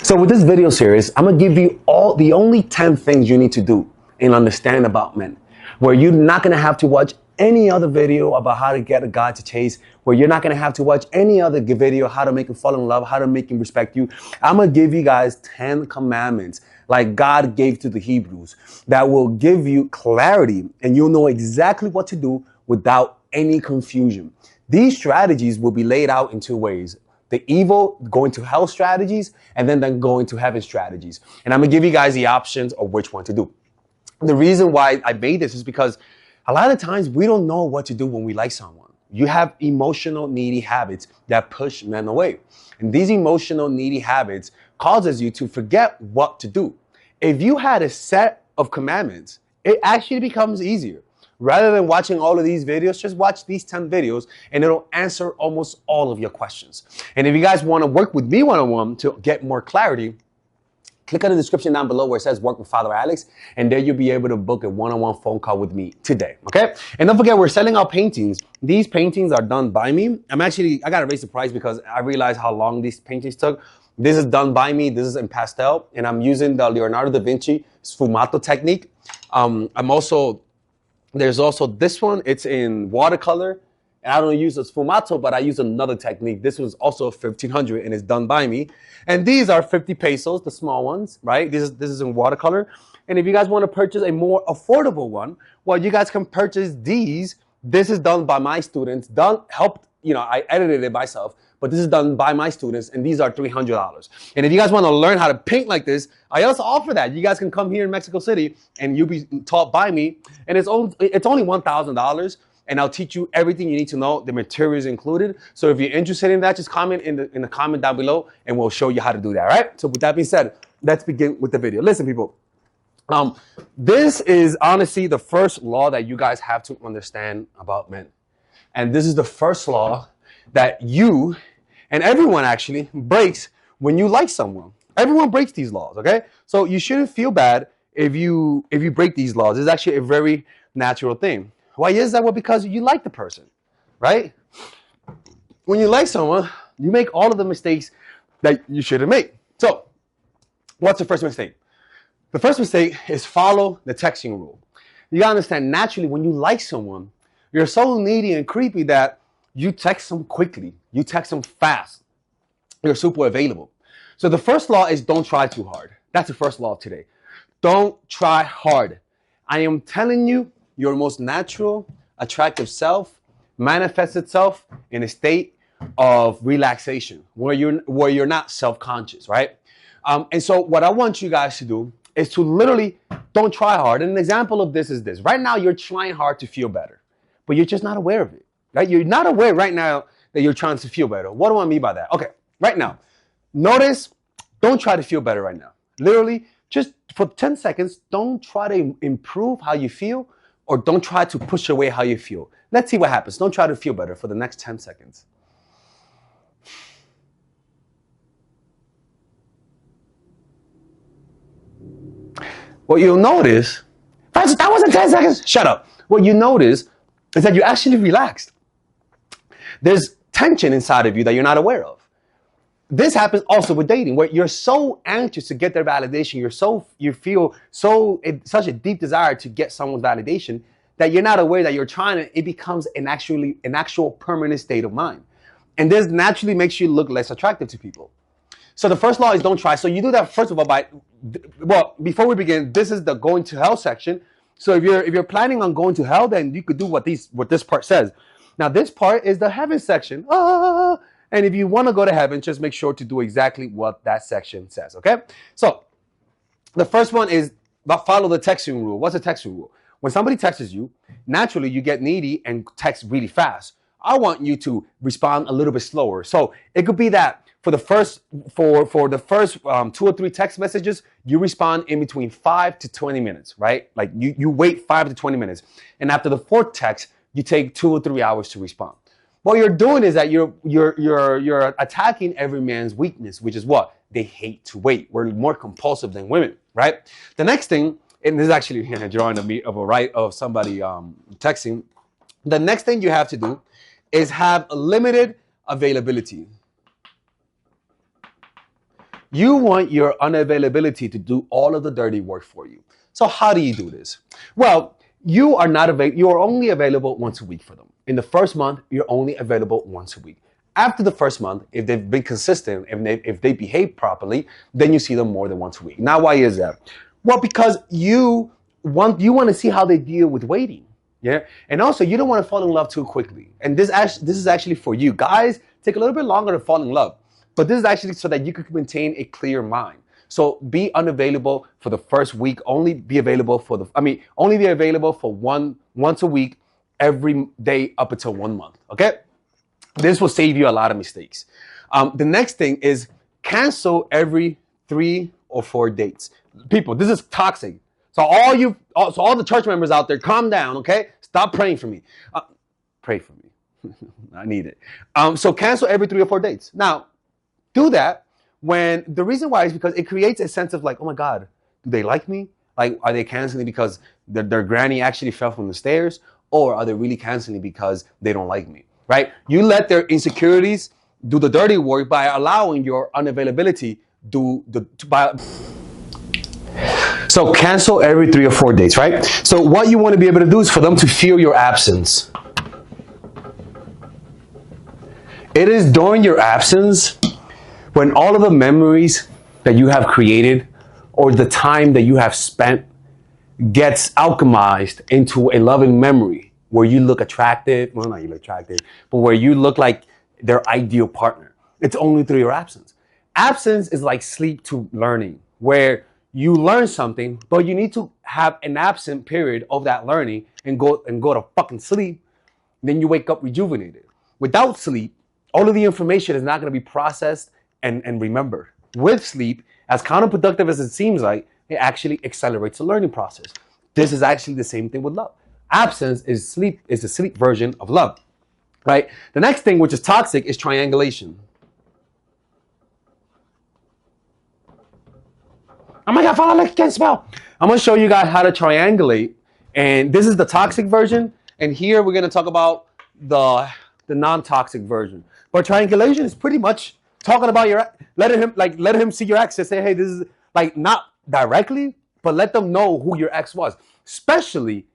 So with this video series, I'm gonna give you the only 10 things you need to do and understand about men, where you're not gonna have to watch any other video about how to get a guy to chase, where you're not gonna have to watch any other video, how to make him fall in love, how to make him respect you. I'm gonna give you guys 10 commandments like God gave to the Hebrews that will give you clarity and you'll know exactly what to do without any confusion. These strategies will be laid out in two ways: the evil going to hell strategies, and then going to heaven strategies. And I'm gonna give you guys the options of which one to do. The reason why I made this is because a lot of times we don't know what to do when we like someone. You have emotional needy habits that push men away. And these emotional needy habits causes you to forget what to do. If you had a set of commandments, it actually becomes easier. Rather than watching all of these videos, just watch these 10 videos and it'll answer almost all of your questions. And if you guys want to work with me one-on-one to get more clarity, click on the description down below where it says work with Father Alex, and there you'll be able to book a one-on-one phone call with me today, okay? And don't forget, we're selling out paintings. These paintings are done by me. I gotta raise the price because I realized how long these paintings took. This is done by me. This is in pastel, and I'm using the Leonardo da Vinci sfumato technique. There's also this one. It's in watercolor, and I don't use a sfumato, but I use another technique. This one's also 1,500, and it's done by me. And these are 50 pesos, the small ones, right? This is in watercolor. And if you guys want to purchase a more affordable one, well, you guys can purchase these. This is done by my students. I edited it myself, but this is done by my students, and these are $300. And if you guys want to learn how to paint like this, I also offer that. You guys can come here in Mexico City, and you'll be taught by me, and it's only $1,000, and I'll teach you everything you need to know. The materials included. So if you're interested in that, just comment in the comment down below, and we'll show you how to do that. Right? So with that being said, let's begin with the video. Listen, people. This is honestly the first law that you guys have to understand about men. And this is the first law that you and everyone actually breaks when you like someone. Everyone breaks these laws, okay? So you shouldn't feel bad if you break these laws. It's actually a very natural thing. Why is that? Well, because you like the person, right? When you like someone, you make all of the mistakes that you shouldn't make. So what's the first mistake? The first mistake is follow the texting rule. You gotta understand, naturally, when you like someone, you're so needy and creepy that you text them quickly. You text them fast. You're super available. So the first law is don't try too hard. That's the first law of today. Don't try hard. I am telling you, your most natural, attractive self manifests itself in a state of relaxation where you're not self-conscious, right? And so what I want you guys to do is to literally don't try hard. And an example of this is this. Right now, you're trying hard to feel better, but you're just not aware of it, right? You're not aware right now that you're trying to feel better. What do I mean by that? Okay, right now, notice, don't try to feel better right now. Literally, just for 10 seconds, don't try to improve how you feel, or don't try to push away how you feel. Let's see what happens. Don't try to feel better for the next 10 seconds. What you'll notice, that wasn't 10 seconds. Shut up. What you notice is that you're actually relaxed. There's tension inside of you that you're not aware of. This happens also with dating, where you're so anxious to get their validation. You feel such a deep desire to get someone's validation that you're not aware that you're trying to. It becomes an actual permanent state of mind, and this naturally makes you look less attractive to people. So the first law is don't try. So you do that first of all before we begin, this is the going to hell section. So if you're planning on going to hell, then you could do what this part says. Now this part is the heaven section. And if you want to go to heaven, just make sure to do exactly what that section says, okay? So the first one is follow the texting rule. What's the texting rule? When somebody texts you, naturally you get needy and text really fast. I want you to respond a little bit slower. So it could be that for the first 2 or 3 text messages, you respond in between 5 to 20 minutes, right? Like you wait 5 to 20 minutes. And after the 4th text, you take 2 or 3 hours to respond. What you're doing is that you're attacking every man's weakness, which is what? They hate to wait. We're more compulsive than women, right? The next thing, and this is actually drawing of somebody texting. The next thing you have to do is have a limited availability. You want your unavailability to do all of the dirty work for you. So how do you do this? Well, you are not available. You are only available once a week for them. In the first month, you're only available once a week. After the first month, if they've been consistent, if they behave properly, then you see them more than once a week. Now, why is that? Well, because you want to see how they deal with waiting. Yeah, and also you don't want to fall in love too quickly. And this is actually for you guys. Take a little bit longer to fall in love, but this is actually so that you can maintain a clear mind. So be unavailable for the first week. Only be available for only be available for once a week, every day up until 1 month. Okay, this will save you a lot of mistakes. The next thing is cancel every 3 or 4 dates. People, this is toxic. So all the church members out there, calm down, okay? Stop praying for me. Pray for me. I need it. So cancel every 3 or 4 dates. Now, do that when the reason why is because it creates a sense of like, oh my God, do they like me? Like, are they canceling because their granny actually fell from the stairs? Or are they really canceling because they don't like me, right? You let their insecurities do the dirty work by allowing your unavailability So cancel every 3 or 4 dates, right? So what you want to be able to do is for them to feel your absence. It is during your absence when all of the memories that you have created or the time that you have spent gets alchemized into a loving memory where you look attractive, well, not you look attractive, but where you look like their ideal partner. It's only through your absence. Absence is like sleep to learning, where you learn something, but you need to have an absent period of that learning and go to fucking sleep. Then you wake up rejuvenated. Without sleep, all of the information is not going to be processed and remembered. With sleep, as counterproductive as it seems like, it actually accelerates the learning process. This is actually the same thing with love. Absence is the sleep version of love, right? The next thing, which is toxic, is triangulation. Oh my God, follow like I can't spell. I'm going to show you guys how to triangulate. And this is the toxic version. And here we're going to talk about the non-toxic version. But triangulation is pretty much talking about letting him see your ex and say, hey, this is like not directly, but let them know who your ex was, especially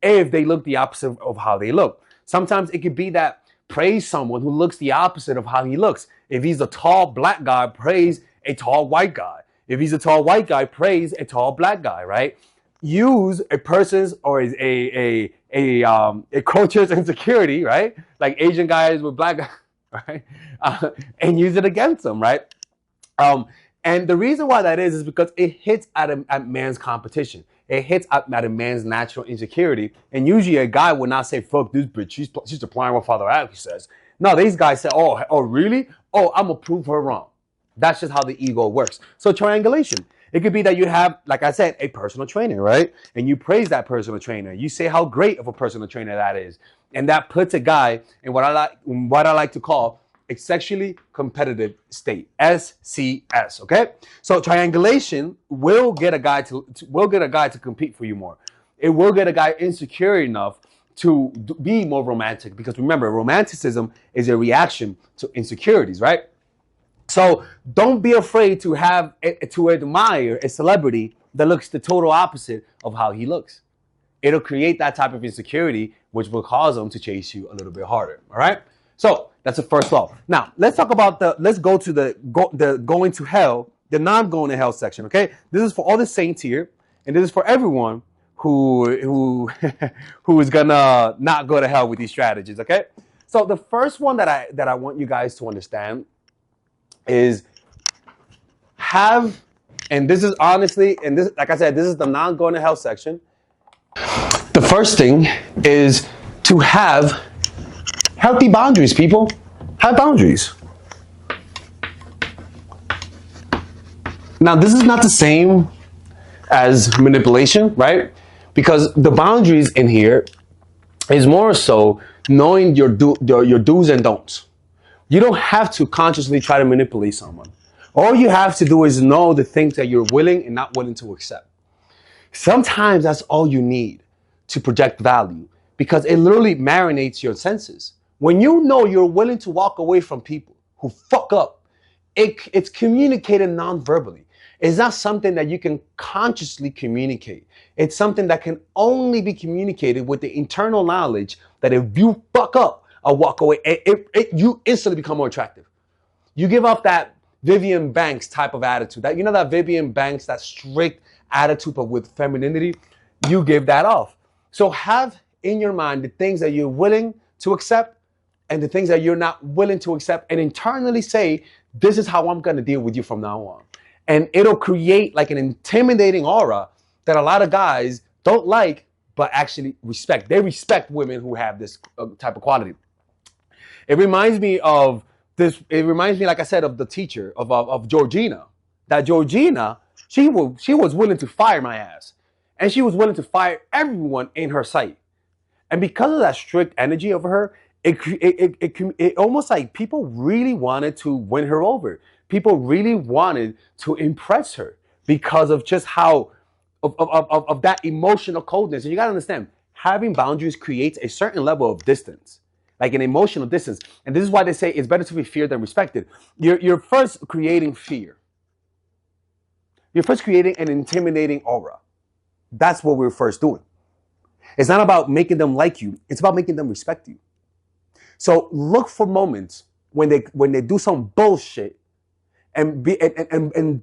if they look the opposite of how they look. Sometimes it could be that praise someone who looks the opposite of how he looks. If he's a tall black guy, praise a tall white guy. If he's a tall white guy, praise a tall black guy, right? Use a person's or a culture's insecurity, right? Like Asian guys with black guys, right? And use it against them, right? And the reason why that is because it hits at man's competition. It hits at a man's natural insecurity. And usually a guy would not say, fuck this bitch, she's applying what Father Alex says. No, these guys say, oh, really? Oh, I'm going to prove her wrong. That's just how the ego works. So triangulation. It could be that you have, like I said, a personal trainer, right? And you praise that personal trainer. You say how great of a personal trainer that is. And that puts a guy in what I like to call a sexually competitive state, SCS, okay? So triangulation will get a guy to compete for you more. It will get a guy insecure enough to be more romantic, because remember, romanticism is a reaction to insecurities, right? So don't be afraid to admire a celebrity that looks the total opposite of how he looks. It'll create that type of insecurity, which will cause them to chase you a little bit harder. All right. So that's the first law. Now let's talk about let's go to the going to hell, the non-going to hell section. Okay. This is for all the saints here, and this is for everyone who is gonna not go to hell with these strategies. Okay. So the first one that I want you guys to understand is and this is honestly, and this, like I said, this is the non-going to hell section. The first thing is to have healthy boundaries, people. Have boundaries. Now, this is not the same as manipulation, right? Because the boundaries in here is more so knowing your do's and don'ts. You don't have to consciously try to manipulate someone. All you have to do is know the things that you're willing and not willing to accept. Sometimes that's all you need to project value, because it literally marinates your senses. When you know you're willing to walk away from people who fuck up it's communicated non-verbally. It's not something that you can consciously communicate. It's something that can only be communicated with the internal knowledge that if you fuck up or walk away, you instantly become more attractive. You give off that Vivian Banks type of attitude. That, you know, that Vivian Banks, that strict attitude, but with femininity, you give that off. So have in your mind the things that you're willing to accept and the things that you're not willing to accept, and internally say, this is how I'm going to deal with you from now on. And it'll create like an intimidating aura that a lot of guys don't like, but actually respect. They respect women who have this type of quality. It reminds me of this. It reminds me, like I said, of the teacher of Georgina. That Georgina, she was willing to fire my ass, and she was willing to fire everyone in her sight. And because of that strict energy of her, it almost like people really wanted to win her over. People really wanted to impress her because of just how of that emotional coldness. And you gotta understand, having boundaries creates a certain level of distance, like an emotional distance. And this is why they say it's better to be feared than respected. You're first creating fear. You're first creating an intimidating aura. That's what we're first doing. It's not about making them like you. It's about making them respect you. So look for moments when they do some bullshit, and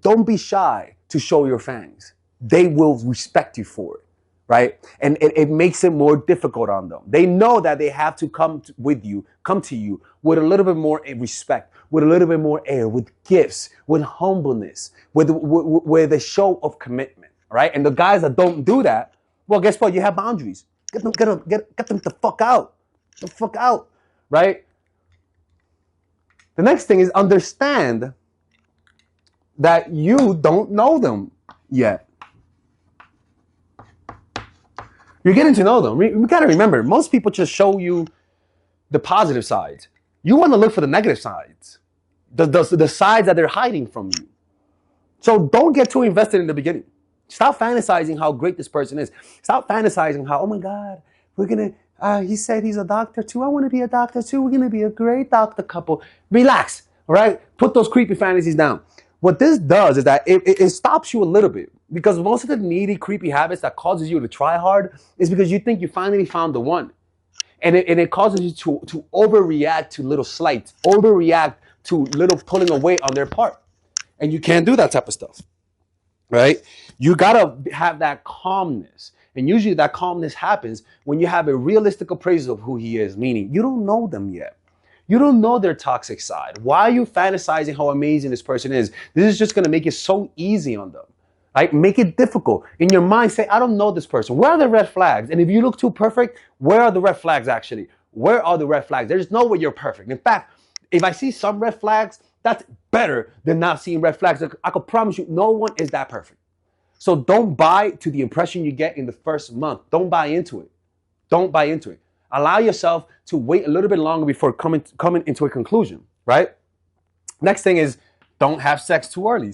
don't be shy to show your fangs. They will respect you for it, right? And it makes it more difficult on them. They know that they have to come to you with a little bit more respect, with a little bit more air, with gifts, with humbleness, with a show of commitment, right? And the guys that don't do that, well, guess what? You have boundaries. Get them the fuck out. The fuck out, right? The next thing is understand that you don't know them yet. You're getting to know them. We got to remember, most people just show you the positive sides. You want to look for the negative sides, the sides that they're hiding from you. So don't get too invested in the beginning. Stop fantasizing how great this person is. Stop fantasizing how, oh my God, he said he's a doctor too. I want to be a doctor too. We're going to be a great doctor couple. Relax, all right? Put those creepy fantasies down. What this does is that it stops you a little bit, because most of the needy, creepy habits that causes you to try hard is because you think you finally found the one. And it causes you to overreact to little slights, overreact to little pulling away on their part. And you can't do that type of stuff, right? You gotta have that calmness. And usually that calmness happens when you have a realistic appraisal of who he is, meaning you don't know them yet. You don't know their toxic side. Why are you fantasizing how amazing this person is? This is just gonna make it so easy on them. Right? Make it difficult. In your mind, say, I don't know this person. Where are the red flags? And if you look too perfect, where are the red flags actually? Where are the red flags? There's no way you're perfect. In fact, if I see some red flags, that's better than not seeing red flags. I can promise you, no one is that perfect. So don't buy to the impression you get in the first month. Don't buy into it. Don't buy into it. Allow yourself to wait a little bit longer before coming into a conclusion, right? Next thing is, don't have sex too early.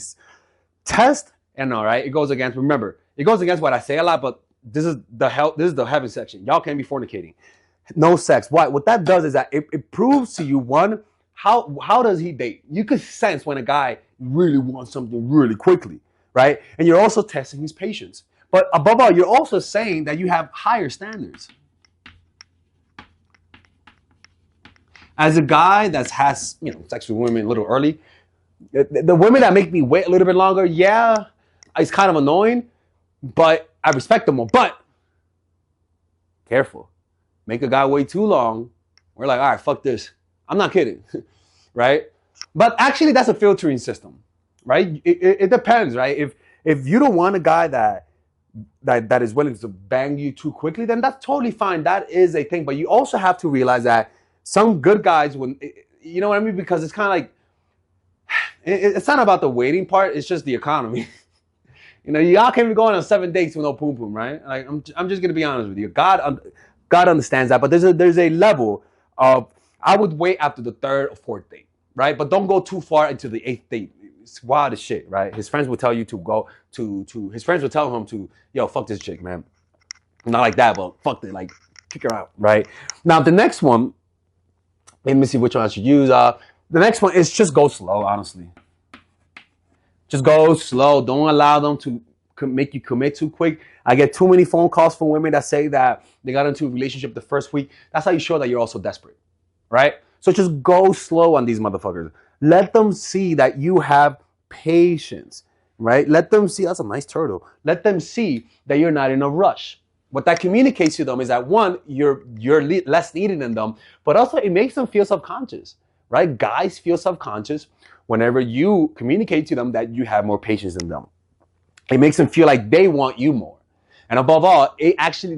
Test. And all right, it goes against, remember, it goes against what I say a lot, but this is the heaven section. Y'all can't be fornicating. No sex. Why? What that does is that it proves to you, one, how does he date? You can sense when a guy really wants something really quickly, right? And you're also testing his patience. But above all, you're also saying that you have higher standards. As a guy that has, sex with women a little early, the women that make me wait a little bit longer, yeah, it's kind of annoying, but I respect them more. But careful. Make a guy wait too long. We're like, all right, fuck this. I'm not kidding, right? But actually, that's a filtering system, right? It depends, right? If you don't want a guy that is willing to bang you too quickly, then that's totally fine. That is a thing. But you also have to realize that some good guys, you know what I mean? Because it's kind of like, it's not about the waiting part. It's just the economy. Y'all can't be going on 7 dates with no poom poom, right? Like, I'm just gonna be honest with you. God understands that, but there's a level of, I would wait after the 3rd or 4th date, right? But don't go too far into the 8th date. It's wild as shit, right? His friends will tell you to go his friends will tell him to, yo, fuck this chick, man. Not like that, but fuck it, like kick her out, right? Now the next one, let me see which one I should use. The next one is just go slow, honestly. Just go slow. Don't allow them to make you commit too quick. I get too many phone calls from women that say that they got into a relationship the first week. That's how you show that you're also desperate, right? So just go slow on these motherfuckers. Let them see that you have patience, right? Let them see, that's a nice turtle. Let them see that you're not in a rush. What that communicates to them is that, one, you're less needed than them, but also it makes them feel subconscious, right? Guys feel subconscious whenever you communicate to them that you have more patience than them. It makes them feel like they want you more. And above all, they actually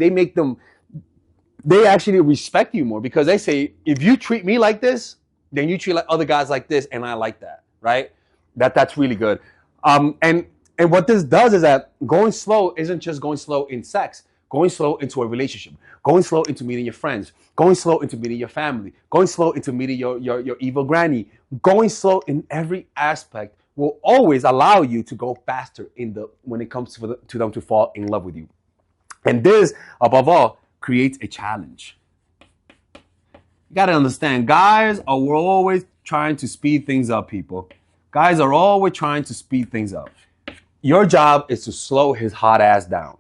respect you more, because they say, if you treat me like this, then you treat like other guys like this, and I like that, right? That's really good. And what this does is that going slow isn't just going slow in sex. Going slow into a relationship, going slow into meeting your friends, going slow into meeting your family, going slow into meeting your evil granny, going slow in every aspect will always allow you to go faster when it comes to them to fall in love with you. And this, above all, creates a challenge. You got to understand, guys are always trying to speed things up, people. Guys are always trying to speed things up. Your job is to slow his hot ass down.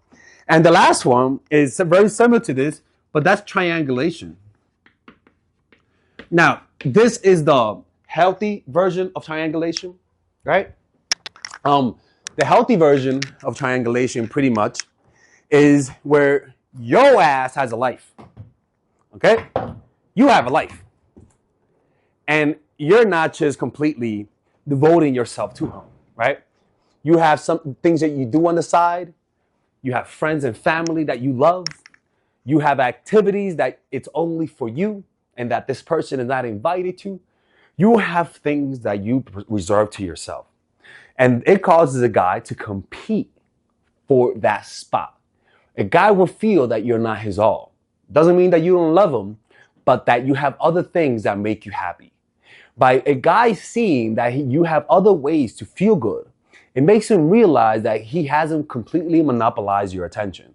And the last one is very similar to this, but that's triangulation. Now, this is the healthy version of triangulation, right? The healthy version of triangulation pretty much is where your ass has a life, okay? You have a life. And you're not just completely devoting yourself to him, right? You have some things that you do on the side. You have friends and family that you love. You have activities that it's only for you and that this person is not invited to. You have things that you reserve to yourself. And it causes a guy to compete for that spot. A guy will feel that you're not his all. Doesn't mean that you don't love him, but that you have other things that make you happy. By a guy seeing that you have other ways to feel good, it makes him realize that he hasn't completely monopolized your attention.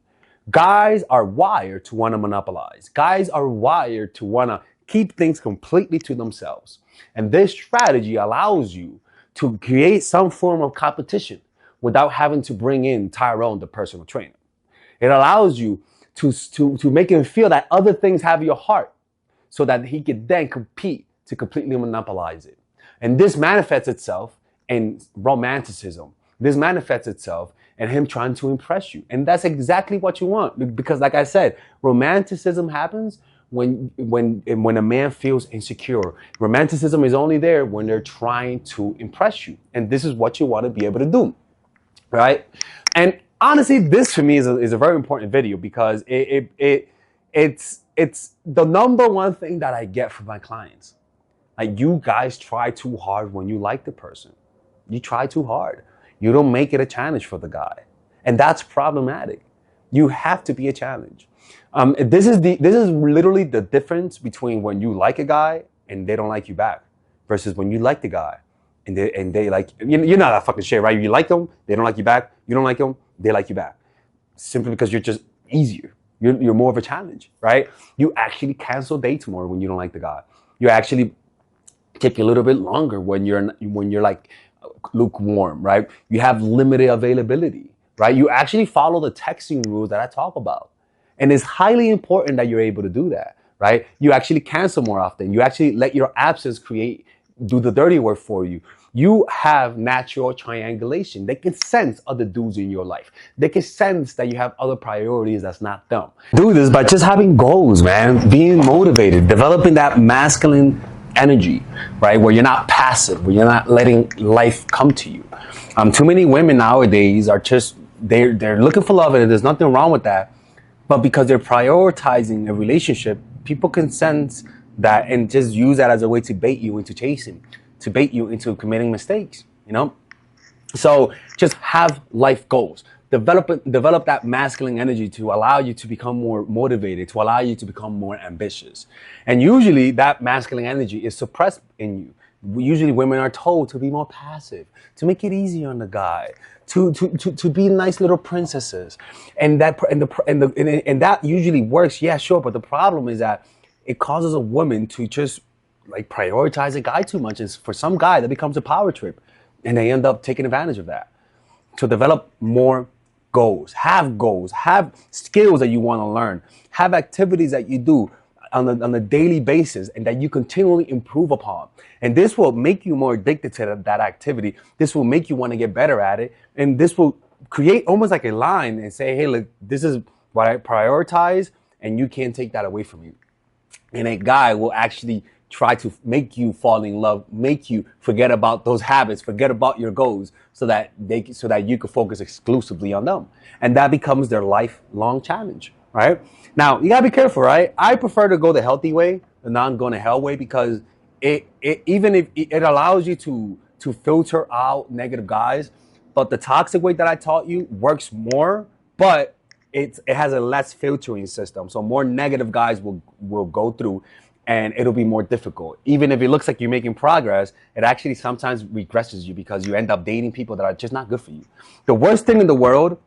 Guys are wired to want to monopolize. Guys are wired to want to keep things completely to themselves. And this strategy allows you to create some form of competition without having to bring in Tyrone, the personal trainer. It allows you to make him feel that other things have your heart so that he can then compete to completely monopolize it. And this manifests itself in romanticism. This manifests itself in him trying to impress you. And that's exactly what you want. Because like I said, romanticism happens when a man feels insecure. Romanticism is only there when they're trying to impress you. And this is what you want to be able to do, right? And honestly, this for me is a very important video, because it's the number one thing that I get from my clients. Like, you guys try too hard when you like the person. You try too hard. You don't make it a challenge for the guy. And that's problematic. You have to be a challenge. This is literally the difference between when you like a guy and they don't like you back, versus when you like the guy and they like, you're not that fucking shit, right? You like them, they don't like you back. You don't like them, they like you back. Simply because you're just easier. You're more of a challenge, right? You actually cancel dates more when you don't like the guy. You actually take a little bit longer when you're like lukewarm, right? You have limited availability, right? You actually follow the texting rules that I talk about. And it's highly important that you're able to do that, right? You actually cancel more often. You actually let your absence do the dirty work for you. You have natural triangulation. They can sense other dudes in your life. They can sense that you have other priorities that's not them. Do this by just having goals, man. Being motivated, developing that masculine energy, right? Where you're not passive, where you're not letting life come to you. Too many women nowadays are just, they're looking for love, and there's nothing wrong with that. But because they're prioritizing a relationship, people can sense that and just use that as a way to bait you into chasing, to bait you into committing mistakes, you know? So just have life goals. Develop that masculine energy to allow you to become more motivated, to allow you to become more ambitious. And usually that masculine energy is suppressed in you. Usually women are told to be more passive, to make it easy on the guy, to be nice little princesses. And that usually works, yeah, sure. But the problem is that it causes a woman to just like prioritize a guy too much. And for some guy, that becomes a power trip. And they end up taking advantage of that to develop more goals, have skills that you want to learn, have activities that you do on a daily basis and that you continually improve upon. And this will make you more addicted to that activity. This will make you want to get better at it. And this will create almost like a line and say, hey, look, this is what I prioritize, and you can't take that away from me. And a guy will actually try to make you fall in love, make you forget about those habits, forget about your goals, so that you can focus exclusively on them. And that becomes their lifelong challenge, right? Now, you gotta be careful, right? I prefer to go the healthy way, the non-going to hell way, because it even if it allows you to filter out negative guys, but the toxic way that I taught you works more, but it has a less filtering system. So more negative guys will go through, and it'll be more difficult. Even if it looks like you're making progress, it actually sometimes regresses you because you end up dating people that are just not good for you. The worst thing in the world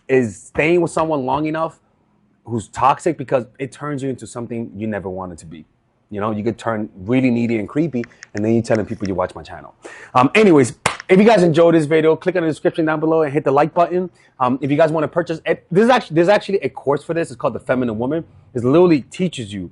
is staying with someone long enough who's toxic, because it turns you into something you never wanted to be. You know, you could turn really needy and creepy, and then you're telling people you watch my channel. Anyways, if you guys enjoyed this video, click on the description down below and hit the like button. If you guys want to purchase it, there's actually a course for this. It's called The Feminine Woman. It literally teaches you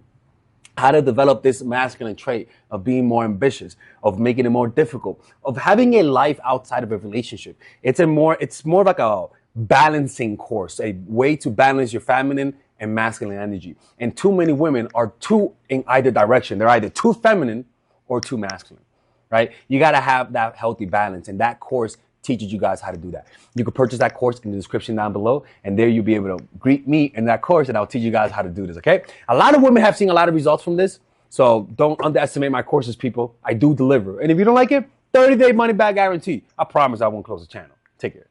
how to develop this masculine trait of being more ambitious, of making it more difficult, of having a life outside of a relationship. It's more like a balancing course, a way to balance your feminine and masculine energy. And too many women are too in either direction. They're either too feminine or too masculine, right? You got to have that healthy balance. And that course teaches you guys how to do that. You can purchase that course in the description down below, and there you'll be able to greet me in that course, and I'll teach you guys how to do this, okay? A lot of women have seen a lot of results from this, so don't underestimate my courses, people. I do deliver. And if you don't like it, 30-day money back guarantee. I promise I won't close the channel. Take care.